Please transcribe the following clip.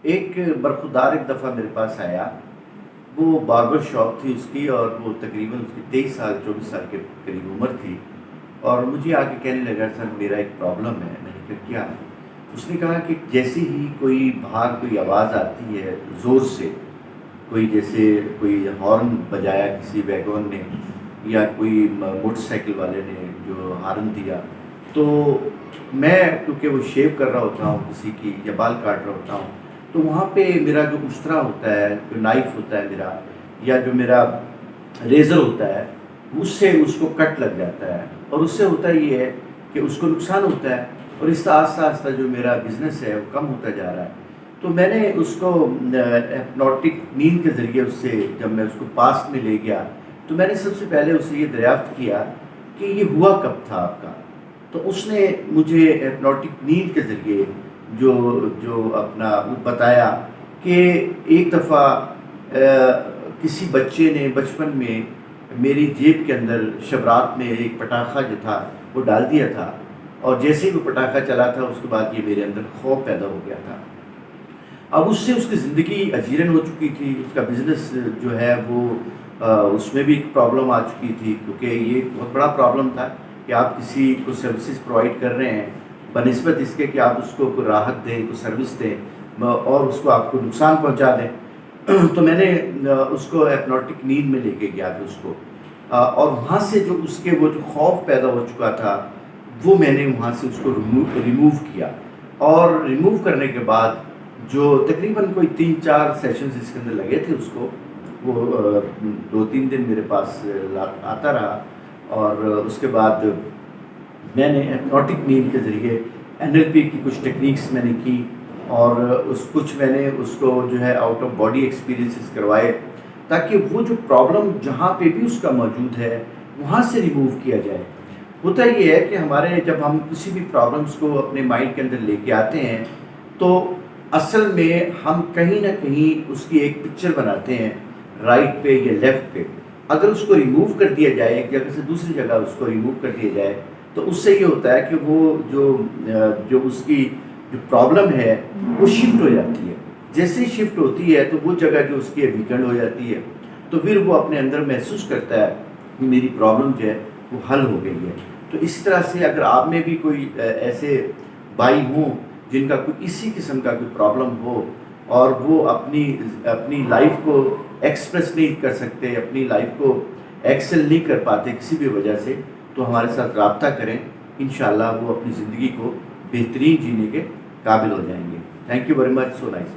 एक बरखुरदार एक दफ़ा मेरे पास आया। वो बार्बर शॉप थी उसकी और वो तकरीबन उसकी 23 साल 24 साल के करीब उम्र थी। और मुझे आके कहने लगा, सर मेरा एक प्रॉब्लम है। मैंने कहा क्या? उसने कहा कि जैसे ही कोई बाहर कोई आवाज़ आती है ज़ोर से, कोई जैसे कोई हॉर्न बजाया किसी वैगन ने या कोई मोटरसाइकिल वाले ने जो हॉर्न दिया, तो मैं क्योंकि वो शेव कर रहा होता हूँ किसी की या बाल काट रहा होता हूँ, तो वहाँ पे मेरा जो उस्तरा होता है, जो नाइफ़ होता है मेरा, या जो मेरा रेज़र होता है, उससे उसको कट लग जाता है। और उससे होता ये है कि उसको नुकसान होता है और इस आस्ता आस्ता जो मेरा बिज़नेस है वो कम होता जा रहा है। तो मैंने उसको हिप्नोटिक नींद के ज़रिए उससे जब मैं उसको पास्ट में ले गया, तो मैंने सबसे पहले उससे ये दरियाफ़्त किया कि ये हुआ कब था आपका? तो उसने मुझे हिप्नोटिक नींद के ज़रिए जो जो अपना वो बताया कि एक दफ़ा किसी बच्चे ने बचपन में मेरी जेब के अंदर शब रात में एक पटाखा जो था वो डाल दिया था, और जैसे ही वो पटाखा चला था उसके बाद ये मेरे अंदर खौफ पैदा हो गया था। अब उससे उसकी ज़िंदगी अजीरन हो चुकी थी, उसका बिज़नेस जो है वो उसमें भी एक प्रॉब्लम आ चुकी थी, क्योंकि ये बहुत बड़ा प्रॉब्लम था कि आप किसी को सर्विसेज प्रोवाइड कर रहे हैं बनिस्बत इसके कि आप उसको कोई राहत दें, कोई सर्विस दें और उसको आपको नुकसान पहुंचा दें। तो मैंने उसको हिप्नोटिक नींद में लेके गया फिर उसको, और वहाँ से जो उसके वो जो खौफ पैदा हो चुका था वो मैंने वहाँ से उसको रिमूव किया। और रिमूव करने के बाद जो तकरीबन कोई 3-4 सेशंस इसके अंदर लगे थे उसको, वो 2-3 दिन मेरे पास आता रहा। और उसके बाद मैंने हिप्नोटिक नींद के ज़रिए एनएलपी की कुछ टेक्निक्स मैंने की, और कुछ मैंने उसको जो है आउट ऑफ बॉडी एक्सपीरियंसेस करवाए, ताकि वो जो प्रॉब्लम जहाँ पे भी उसका मौजूद है वहाँ से रिमूव किया जाए। होता ये है कि हमारे जब हम किसी भी प्रॉब्लम्स को अपने माइंड के अंदर लेके आते हैं, तो असल में हम कहीं ना कहीं उसकी एक पिक्चर बनाते हैं राइट पे या लेफ़्ट पे। अगर उसको रिमूव कर दिया जाए, एक जगह से दूसरी जगह उसको रिमूव कर दिया जाए, तो उससे ये होता है कि वो जो उसकी जो प्रॉब्लम है वो शिफ्ट हो जाती है। जैसे ही शिफ्ट होती है तो वो जगह जो उसकी वीकेंड हो जाती है, तो फिर वो अपने अंदर महसूस करता है कि मेरी प्रॉब्लम जो है वो हल हो गई है। तो इस तरह से अगर आप में भी कोई ऐसे भाई हों जिनका कोई इसी किस्म का कोई प्रॉब्लम हो और वो अपनी अपनी लाइफ को एक्सप्रेस नहीं कर सकते, अपनी लाइफ को एक्सेल नहीं कर पाते किसी भी वजह से, तो हमारे साथ रब्ता करें। इंशाअल्लाह वो अपनी ज़िंदगी को बेहतरीन जीने के काबिल हो जाएंगे। Thank you very much, so nice.